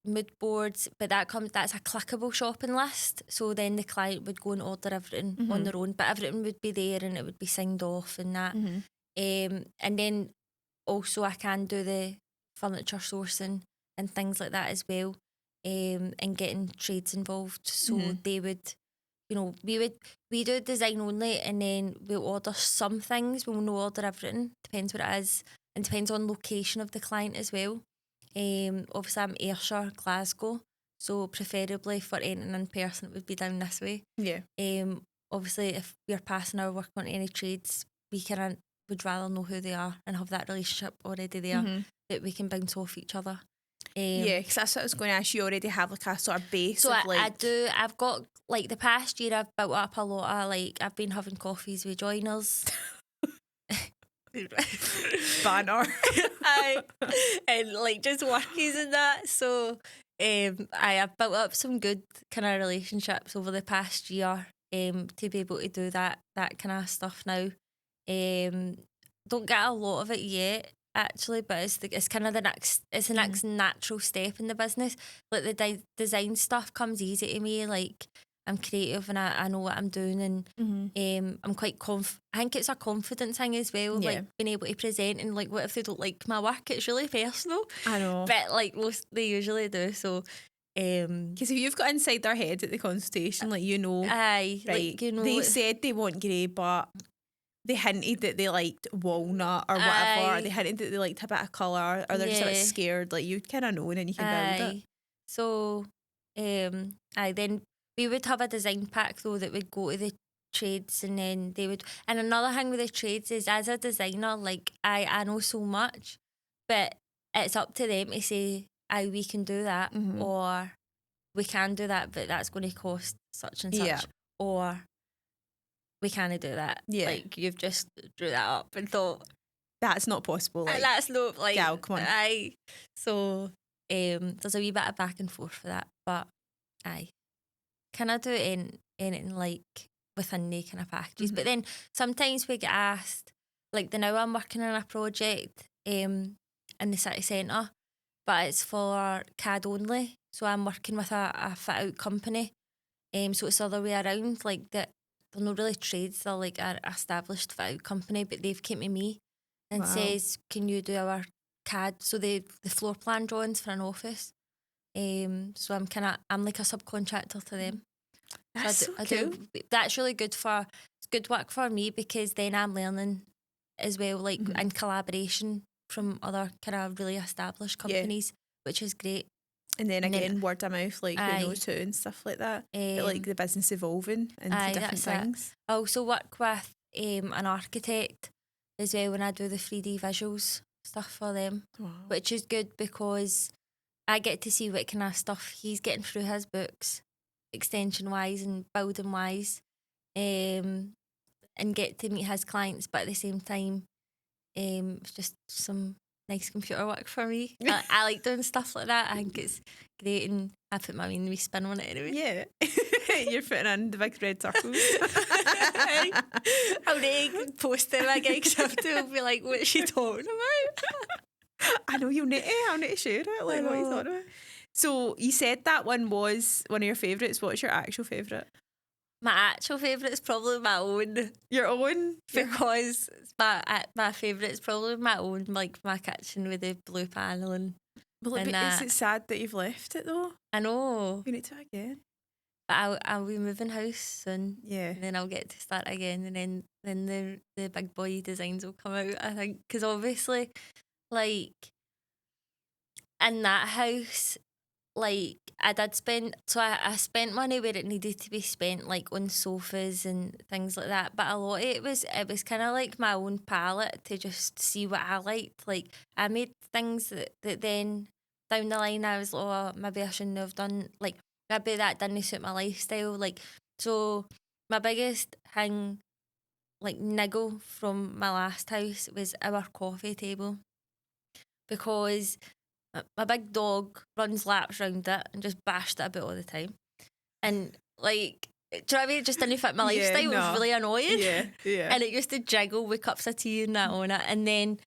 mood boards. But that's a clickable shopping list. So then the client would go and order everything on their own, but everything would be there and it would be signed off and that. And then also I can do the furniture sourcing and things like that as well, and getting trades involved. So they would, we do design only, and then we'll order some things. We'll no order everything. Depends what it is, and depends on location of the client as well. Obviously I'm Ayrshire, Glasgow, so preferably for anything in person it would be down this way. Yeah. Obviously if we're passing our work on any trades, we would rather know who they are and have that relationship already there that we can bounce off each other. Yeah, because that's what I was going to ask. You already have like a sort of base so of like... I do. I've got like the past year I've built up a lot of like, I've been having coffees with joiners. Banner. And like just workies and that. So I have built up some good kind of relationships over the past year to be able to do that kind of stuff now. Don't get a lot of it yet actually, but it's kind of the next natural step in the business. Like the design stuff comes easy to me. Like I'm creative and I know what I'm doing, and I'm quite I think it's a confidence thing as well, like being able to present, and like what if they don't like my work? It's really personal. I know, but like most they usually do. So because if you've got inside their head at the consultation, like aye, right, like, you know, they said they want grey, but they hinted that they liked walnut or whatever. Or they hinted that they liked a bit of colour, or they're just a bit scared. Like you kind of know, and then you can build it. So, then we would have a design pack though that would go to the trades, and then they would. And another thing with the trades is, as a designer, like I know so much, but it's up to them to say, we can do that, or we can do that, but that's going to cost such and such, or we can't do that. Yeah. Like, you've just drew that up and thought, that's not possible. Like, that's not, like, gal, come on. So, there's a wee bit of back and forth for that, but can I do it in anything, like, within the kind of packages? But then sometimes we get asked, like, now I'm working on a project in the city centre, but it's for CAD only. So I'm working with a fit-out company. So it's the other way around, like, that. They're not really trades, they're like an established fit-out company, but they've came to me and says, can you do our CAD? So the floor plan drawings for an office. So I'm like a subcontractor to them. That's so cool. That's really good it's good work for me, because then I'm learning as well, like in collaboration from other kind of really established companies, which is great. And then again, word of mouth, like who knows who and stuff like that. But like the business evolving into different things. I also work with an architect as well when I do the 3D visuals stuff for them, which is good because I get to see what kind of stuff he's getting through his books, extension wise and building wise, and get to meet his clients. But at the same time, it's just some nice computer work for me. I like doing stuff like that. I think it's great, and I put my wee spin on it anyway. Yeah. You're putting in the big red circles. I'll need to post them again, because I have to be like, what's she talking about? I know, I'll need to share it, like what you thought about. So you said that one was one of your favourites. What's your actual favourite? My actual favourite is probably my own. Your own? Because my favourite is probably my own, like my kitchen with the blue paneling. Well, is it sad that you've left it though? I know. You need to again. But I'll be moving house soon. Yeah. And then I'll get to start again, and then the big boy designs will come out, I think. Because obviously, like, in that house, like, I spent money where it needed to be spent, like on sofas and things like that. But a lot of it was kind of like my own palette to just see what I liked. Like, I made things that then down the line I was like, oh, maybe I shouldn't have done. Like, maybe that didn't suit my lifestyle. Like, so my biggest thing, like, niggle from my last house was our coffee table, because my big dog runs laps round it and just bashed it about all the time. And, like, do you know what I mean? It just didn't fit my lifestyle. It was really annoying. Yeah. And it used to jiggle with cups of tea and that on it. And then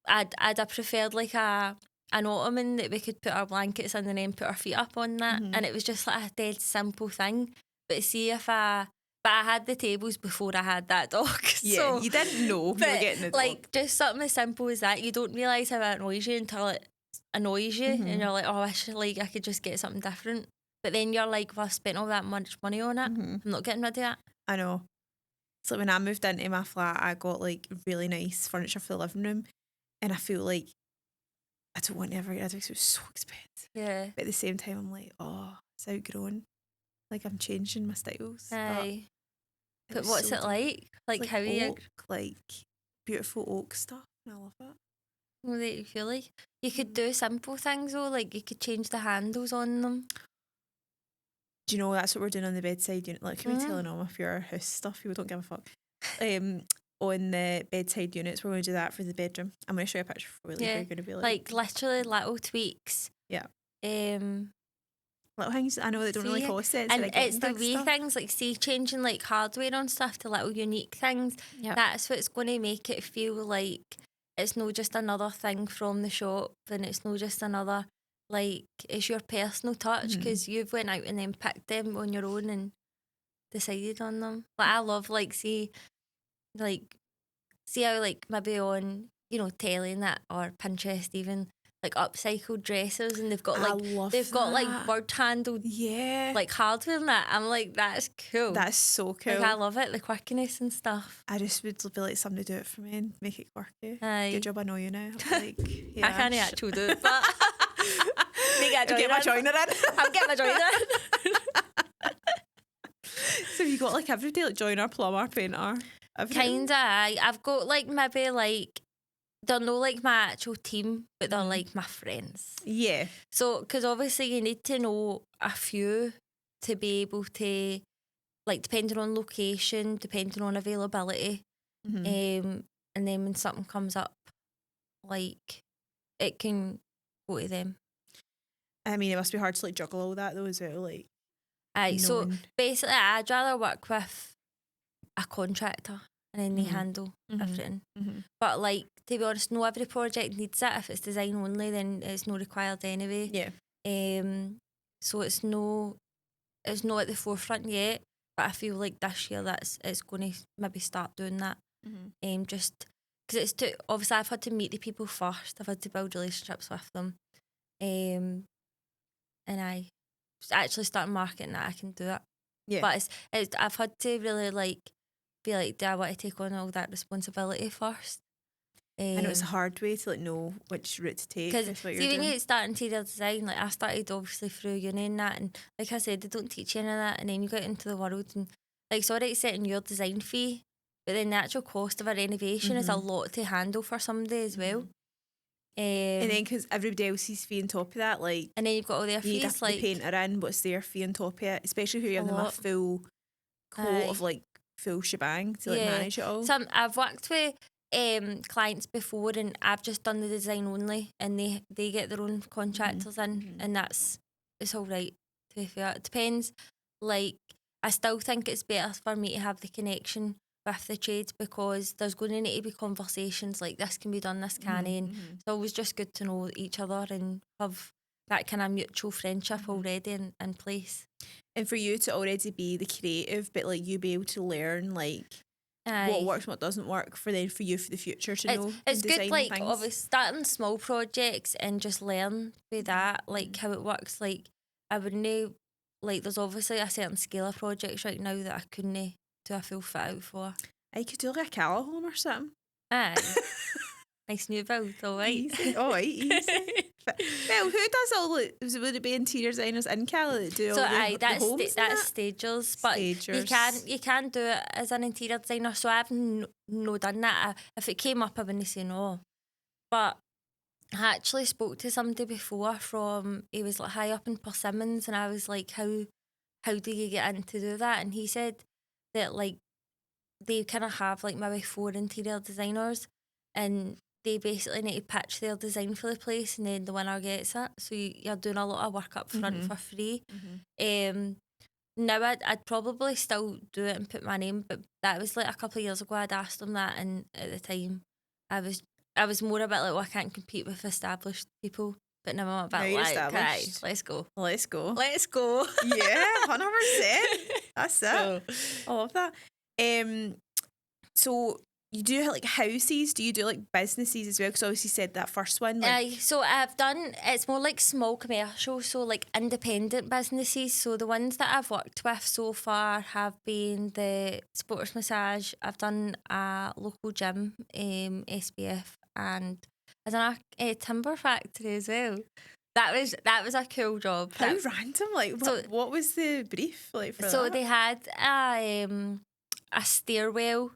I'd have preferred like an ottoman that we could put our blankets in and then put our feet up on that. And it was just like a dead simple thing. But see, but I had the tables before I had that dog. Yeah, so, you didn't know you were getting the dog. Like, just something as simple as that, you don't realise how it annoys you until it annoys you, and you're like, oh, I wish like I could just get something different. But then you're like, well, I spent all that much money on it. I'm not getting rid of it. I know. It's like when I moved into my flat, I got like really nice furniture for the living room, and I feel like I don't want to ever get rid of it because it was so expensive. Yeah. But at the same time, I'm like, oh, it's outgrown. Like, I'm changing my styles. Aye. But what's it like? Like how you oak, like beautiful oak stuff. And I love it. What do you feel like? You could do simple things though, like you could change the handles on them. Do you know that's what we're doing on the bedside unit? Like, can we telling all of your house stuff? People don't give a fuck. On the bedside units, we're going to do that for the bedroom. I'm going to show you a picture for you. You're going to be like literally little tweaks. Yeah. Little things I know that don't really cost it. And it's the wee things, like, see, changing like hardware on stuff to little unique things. Yep. That's what's going to make it feel like it's not just another thing from the shop, and it's not just another, like, it's your personal touch because you've went out and then picked them on your own and decided on them. Like, I love, like, see how, like, maybe on, you know, telly and that, or Pinterest even, like upcycled dressers, and they've got like bird handled like hardware and that. I'm like, that's cool. That's so cool. Like, I love it, the quirkiness and stuff. I just would be like, somebody do it for me and make it quirky. Aye. Good job, I know you now. Like, yeah, I can't actually do it, but get my joiner in. I'll get my joiner in. So you got like every day, like joiner, plumber, painter, everything? Kinda. I've got like maybe like, they're not like my actual team, but they're like my friends. Yeah. So, because obviously you need to know a few to be able to, like, depending on location, depending on availability, and then when something comes up, like, it can go to them. I mean, it must be hard to like juggle all that though as well. Like, aye. So basically, I'd rather work with a contractor and then they handle everything. But, like, to be honest, no every project needs it. If it's design only, then it's not required anyway. Yeah. So it's not at the forefront yet. But I feel like this year it's going to maybe start doing that. Just because it's too, obviously I've had to meet the people first. I've had to build relationships with them. And I actually start marketing that I can do it. Yeah. But I've had to really, like, be like, do I want to take on all that responsibility first? I know it's a hard way to like know which route to take. Because when you start interior design, like, I started obviously through uni and that, and like I said, they don't teach you any of that, and then you get into the world and, like, it's alright setting your design fee, but then the actual cost of a renovation is a lot to handle for somebody as well. And then because everybody else's fee on top of that, like, and then you've got all their fees, you like the painter in, what's their fee on top of it, especially if you're giving them a full quote of like full shebang to like manage it all. I've worked with clients before, and I've just done the design only, and they get their own contractors in, and it's all right, to be fair. It depends. Like, I still think it's better for me to have the connection with the trades, because there's going to need to be conversations like, this can be done, this can't, and it's always just good to know each other and have that kind of mutual friendship already in place. And for you to already be the creative, but like you be able to learn like Aye. what works and what doesn't work for you for the future to know. It's and good, design like things. obviously starting small projects and just learn with that, like how it works. Like I wouldn't like there's obviously a certain scale of projects right now that I couldn't do a full fit out for. I could do like a Cala home or something. Aye. Nice new build, all right. Easy. All right, easy. Well, who does all would it be interior designers in Cala that do So all the that's homes and that's that? stagers, but you can do it as an interior designer. So I've no done that. If it came up, I wouldn't say no. But I actually spoke to somebody before he was like high up in Persimmons, and I was like, how do you get in to do that? And he said that like they kind of have like maybe 4 interior designers, and they basically need to pitch their design for the place, and then the winner gets it. So you're doing a lot of work up front for free. Now I'd probably still do it and put my name, but that was like a couple of years ago. I'd asked them that, and at the time, I was more a bit like, well, I can't compete with established people. But now I'm a bit like, okay, let's go. Yeah, 100%. That's it. I love that. So you do like houses? Do you do like businesses as well? Because obviously you said that first one. Like... So I've done, it's more like small commercial, so like independent businesses. So the ones that I've worked with so far have been the sports massage. I've done a local gym, SBF, and I've done a timber factory as well. That was a cool job. How random! Like, what was the brief like for that? So they had a stairwell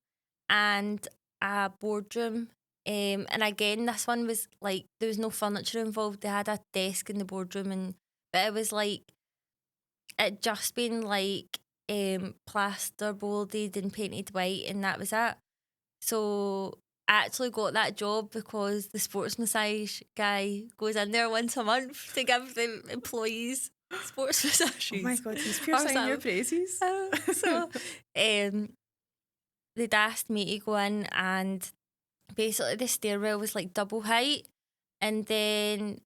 and a boardroom. And again, this one was like there was no furniture involved. They had a desk in the boardroom, but it was like it just been like plaster boarded and painted white, and that was it. So I actually got that job because the sports massage guy goes in there once a month to give the employees sports massages. Oh my God, he's pure singing your praises. So they'd asked me to go in, and basically the stairwell was like double height, and then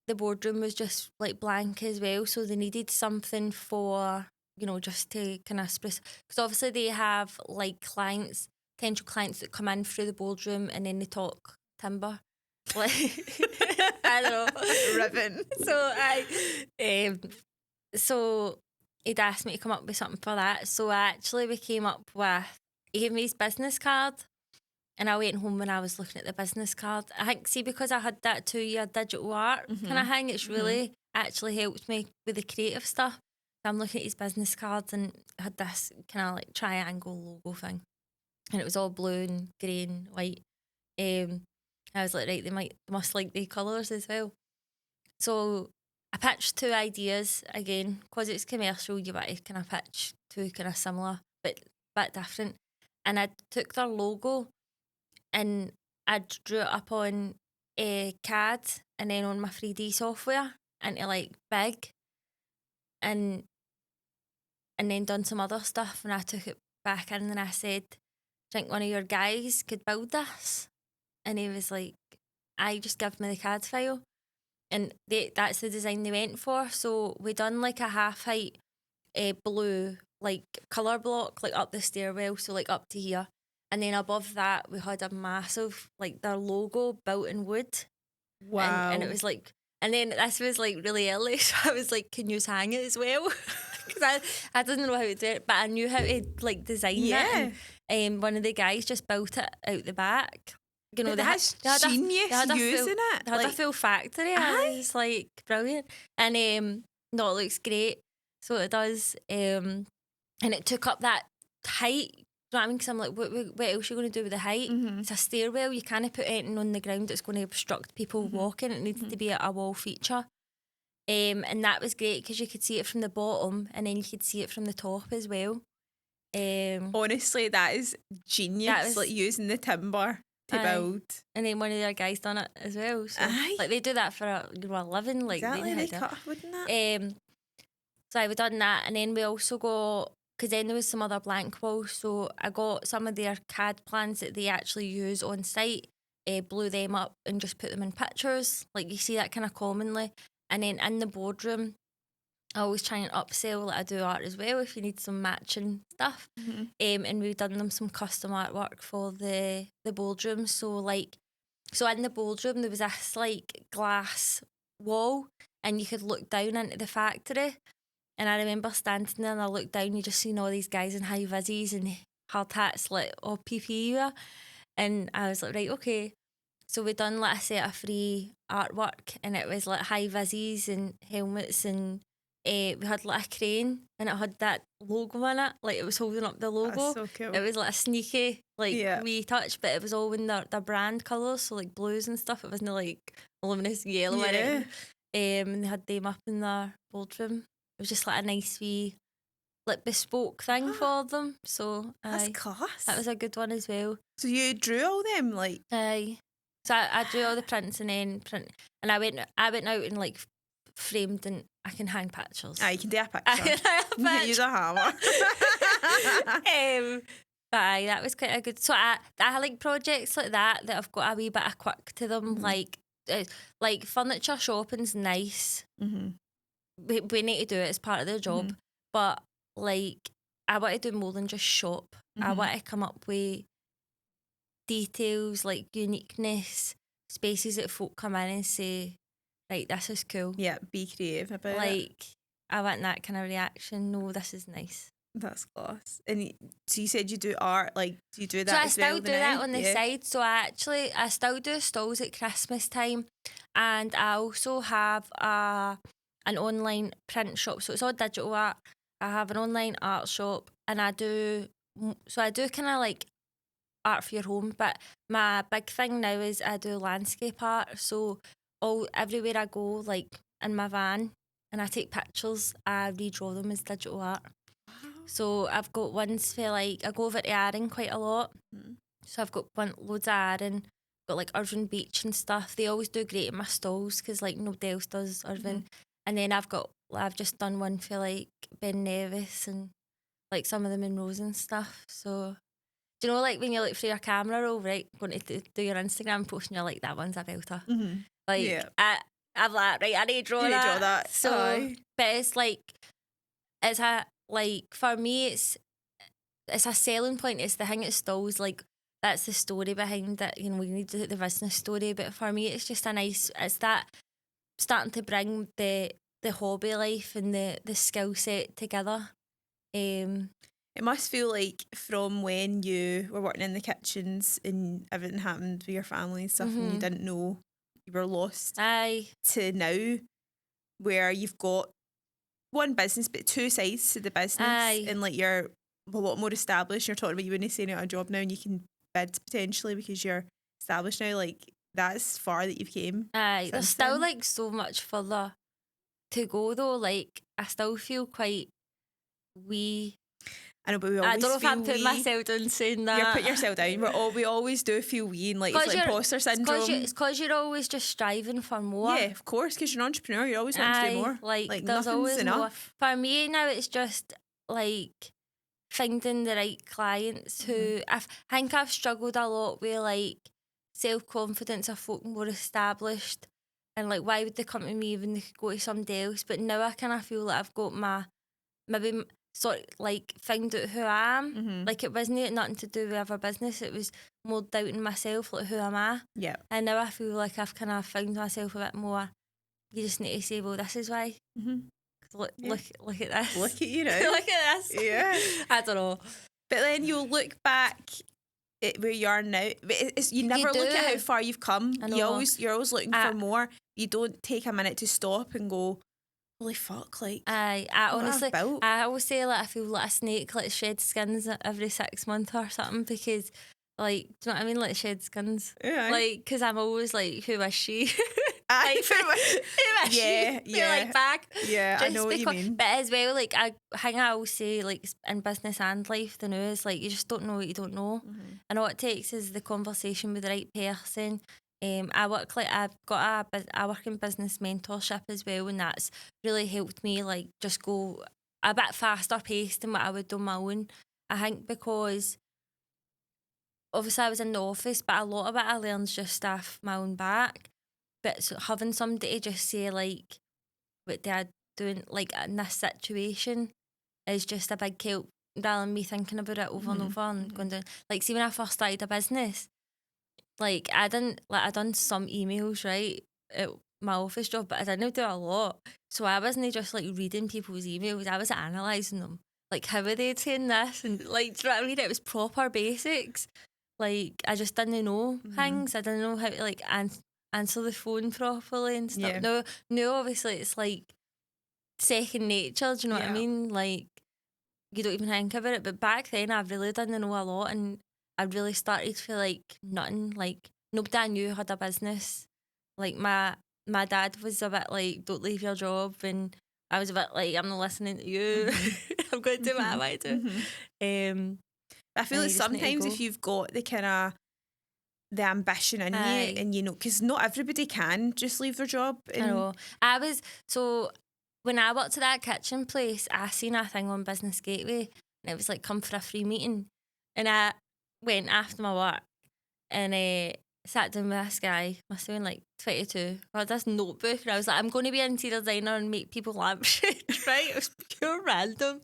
the boardroom was just like blank as well. So they needed something for, just to kind of because obviously they have like potential clients that come in through the boardroom and then they talk timber. Like, I don't know. Ribbon. So he'd asked me to come up with something for that. So we came up with, he gave me his business card, and I went home when I was looking at the business card. I think, because I had that 2-year digital art kind of thing, it's really actually helped me with the creative stuff. I'm looking at his business cards, and I had this kind of like triangle logo thing, and it was all blue and grey and white. I was like, right, they must like the colours as well. So I pitched 2 ideas again, because it's commercial. You want to kind of pitch 2 kind of similar but different. And I took their logo and I drew it up on CAD and then on my 3D software into like big, and then done some other stuff, and I took it back in and I said, do you think one of your guys could build this? And he was like, I just give me the CAD file. And that's the design they went for. So we done like a half height blue like colour block like up the stairwell, so like up to here. And then above that we had a massive like their logo built in wood. Wow. And it was like, and then this was like really early, so I was like, can you hang it as well? Because I didn't know how to do it, but I knew how to like design it. And one of the guys just built it out the back. That's genius using it. They had a full factory. It was like brilliant. And it looks great. So it does. And it took up that height. Do you know what I mean? Because I'm like, what else are you going to do with the height? It's a stairwell. You can't put anything on the ground that's going to obstruct people walking. It needs to be a wall feature. And that was great because you could see it from the bottom, and then you could see it from the top as well. Honestly, that is genius. Like using the timber to build. And then one of their guys done it as well. So like they do that for a living. Like exactly, they cut, wouldn't it? So I done that, and then we also got, because then there was some other blank walls, so I got some of their CAD plans that they actually use on site, blew them up and just put them in pictures. Like you see that kind of commonly. And then in the boardroom, I always try and upsell that I do art as well if you need some matching stuff. And we've done them some custom artwork for the boardroom. So in the boardroom there was this like glass wall and you could look down into the factory. And I remember standing there and I looked down, you just seen all these guys in high vises and hard hats, like all PPE wear. And I was like, right, okay. So we done like a set of free artwork and it was like high vises and helmets and we had like a crane and it had that logo in it, like it was holding up the logo. That's so cool. It was like a sneaky wee touch, but it was all in their brand colours, so like blues and stuff. It wasn't like luminous yellow or anything. And they had them up in their boardroom. It was just like a nice wee like bespoke thing for them. So that's class. That was a good one as well. So you drew all them like? Aye. So I drew all the prints and I went out and like framed and I can hang pictures. You can do a picture. You can use a hammer. But aye, that was quite a good. So I like projects like that have got a wee bit of quick to them. Like furniture shopping's nice. We need to do it as part of their job. But like I want to do more than just shop. I want to come up with details, like uniqueness, spaces that folk come in and say, right, this is cool. Yeah, be creative about it. Like, I want that kind of reaction. No, this is nice. That's class. And so you said you do art, like, do you do that as well? So I still do that on the side. So I still do stalls at Christmas time. And I also have an online print shop. So it's all digital art. I have an online art shop and I do kind of like art for your home, but my big thing now is I do landscape art. So everywhere I go, like in my van, and I take pictures, I redraw them as digital art. So I've got ones for like, I go over to Arran quite a lot. So I've got loads of Arran, got like Irvine Beach and stuff. They always do great in my stalls because like nobody else does Irvine. And then I've just done one for like Ben Nevis and like some of the Monroes and stuff. So do you know, like when you look through your camera roll, right, going to do your Instagram post and you're like, that one's a belter. Like, I'm like, right, I need to draw that. So, but it's like, for me, it's a selling point. It's the thing at stalls, like, that's the story behind it. You know, we need the business story. But for me, it's just it's that starting to bring the hobby life and the skill set together. It must feel like from when you were working in the kitchens and everything happened with your family and stuff and you didn't know you were lost, to now where you've got one business but two sides to the business and like you're a lot more established. You're talking about you wouldn't say out a job now and you can bid potentially because you're established now. Like that's far that you've came. There's still like so much further to go though. Like I still feel quite wee. I know, but I don't know if I'm putting myself down saying that. You're putting yourself down. We always do feel wee and like it's like imposter syndrome. It's because you're always just striving for more. Yeah, of course, because you're an entrepreneur, you're always wanting to do more. Like there's always enough. More. For me now, it's just like finding the right clients who I think I've struggled a lot with like self-confidence of folk more established and like why would they come to me when they could go to somebody else? But now I kind of feel like I've got maybe sort of like found out who I am. Like it wasn't nothing to do with other business, it was more doubting myself, like who am I? Yeah. And now I feel like I've kind of found myself a bit more. You just need to say, well, this is why. Look at this. Look at you now. Look at this. Yeah. I don't know. But then you'll look back at where you are now. You never look at how far you've come. You're always looking for more. You don't take a minute to stop and go, holy fuck, like I honestly I always say like I feel like a snake like shed skins every 6 months or something because like do you know what I mean, like shed skins like because I'm always like who is she like, who is she? You're like back I know what you mean, but as well like I always say like in business and life the news like you just don't know what you don't know and all it takes is the conversation with the right person. I work in business mentorship as well, and that's really helped me like just go a bit faster paced than what I would do on my own. I think because obviously I was in the office, but a lot of it I learned just off my own back. But so having somebody to just say like, what they're doing, like, in this situation is just a big help rather than me thinking about it over and over and going down. Like, see, when I first started a business, like, I done some emails, right, at my office job, but I didn't do a lot. So I wasn't just, like, reading people's emails, I was analysing them. Like, how are they saying this? And, like, do you know what I mean? It was proper basics. Like, I just didn't know things. I didn't know how to, like, answer the phone properly and stuff. Yeah. No, obviously, it's, like, second nature, do you know what I mean? Like, you don't even think about it. But back then, I really didn't know a lot, and I really started to feel like nothing. Like, nobody I knew had a business. Like, my dad was a bit like, don't leave your job, and I was a bit like, I'm not listening to you. I'm going to do what I want to do. I feel like sometimes if you've got the kind of the ambition in you, and you know, because not everybody can just leave their job. I know. So when I worked at that kitchen place, I seen a thing on Business Gateway, and it was like, come for a free meeting. And I went after my work and sat down with this guy, must have been like 22. I had this notebook, and I was like, I'm going to be an interior designer and make people lampshades, right? It was pure random.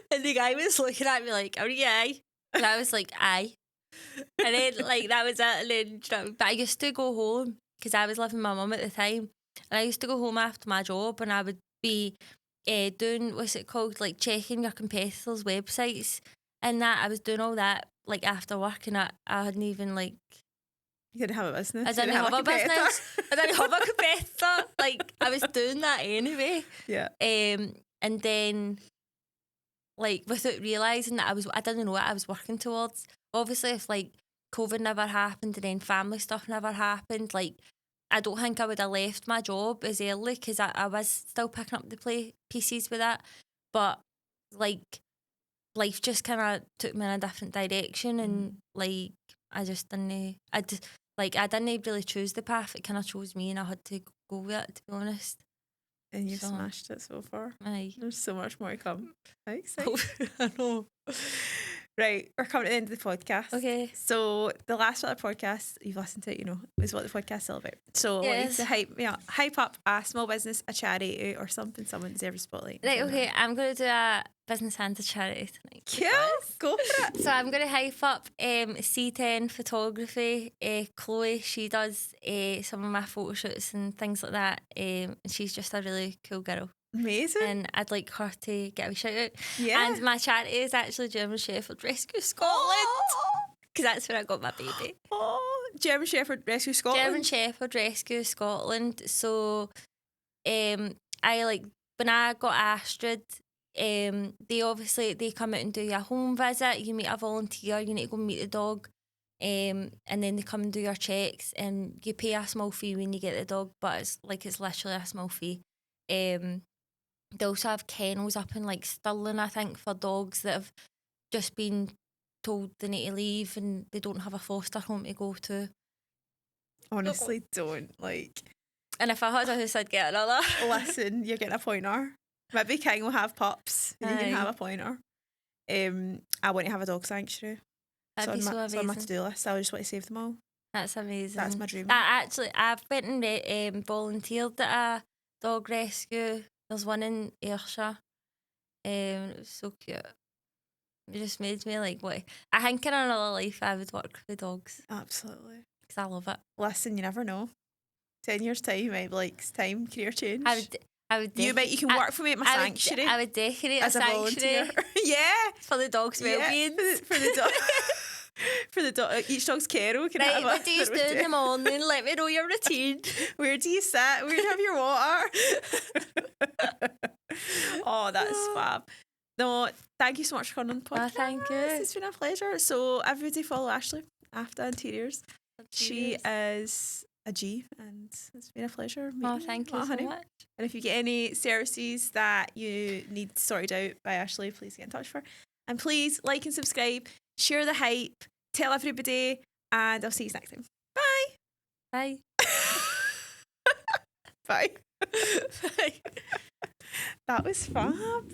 And the guy was looking at me like, are you aye? And I was like, aye. And then, like, that was it. And then, but I used to go home because I was living with my mum at the time. And I used to go home after my job, and I would be doing, what's it called, like, checking your competitors' websites. And that, I was doing all that, like, after work, and I hadn't even, like... You didn't have a business? I didn't have a business. I didn't have a competitor. Like, I was doing that anyway. Yeah. And then, like, without realising that I didn't know what I was working towards. Obviously, if, like, COVID never happened and then family stuff never happened, like, I don't think I would have left my job as early because I was still picking up the pieces with that. But, like, life just kind of took me in a different direction, and, like, I didn't really choose the path. It kind of chose me, and I had to go with it, to be honest. And you've smashed it so far. Aye. There's so much more to come. How exciting. I know. Right, we're coming to the end of the podcast. Okay. So the last part of the podcast you've listened to, you know, is what the podcast is all about. So I want you to hype up a small business, a charity, or something someone deserves a spotlight. Right, okay, I'm going to do a business and a charity tonight. Cool, go for it. So I'm going to hype up C10 photography. Chloe, she does some of my photo shoots and things like that. And she's just a really cool girl. Amazing. And I'd like her to get a wee shout out. Yeah. And my charity is actually German Shepherd Rescue Scotland. Because that's where I got my baby. Oh, German Shepherd Rescue Scotland. German Shepherd Rescue Scotland. So I like, when I got Astrid, they come out and do your home visit. You meet a volunteer, you need to go meet the dog. And then they come and do your checks, and you pay a small fee when you get the dog, but it's literally a small fee. They also have kennels up in like Stirling, I think, for dogs that have just been told they need to leave and they don't have a foster home to go to. Honestly, don't, like... And if I had a house, I'd get another. Listen, you're getting a pointer. Maybe King will have pups and you can have a pointer. I want to have a dog sanctuary. That'd be so amazing. So on my to-do list, I just want to save them all. That's amazing. That's my dream. I've went and volunteered at a dog rescue. There's one in Ayrshire. It was so cute. It just made me like, what? I think in another life I would work with dogs. Absolutely. Because I love it. Listen, you never know. 10 years time, maybe like it's time, career change. I would. You can work for me at my sanctuary. I would decorate as a sanctuary. Volunteer. Yeah. For the dog's well-being. For the dog. For the dog, each dog's carol. Right, what do you do in the morning? Let me know your routine. Where do you sit? Where do you have your water? Oh, that's fab. No, thank you so much for coming on the podcast. Oh, thank you. It's been a pleasure. So everybody follow Ashley, AFTA Interiors. She is a G, and it's been a pleasure. Oh, thank you so much. And if you get any services that you need sorted out by Ashley, please get in touch with her. And please like and subscribe. Share the hype, tell everybody, and I'll see you next time. Bye. Bye. Bye. Bye. That was fab.